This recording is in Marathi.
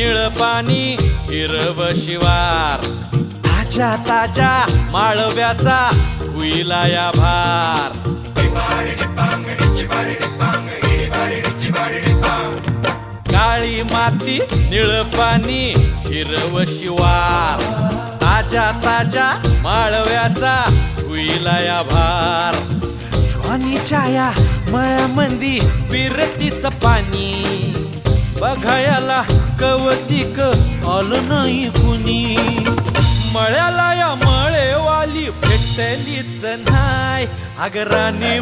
निळ पाणी हिरव शिवार, ताज्या ताज्या माळव्याचा हुईला या भार. काळी माती निळ पाणी हिरव शिवार, ताज्या ताज्या माळव्याचा हुईला या भार. ज्वानीच्या या मळ्यामंदी बिरतीच पाणी, बघायला कवतिक आलं नाही कुणी. मळ्याला या मळेवाली भेटलीच नाय, अगराने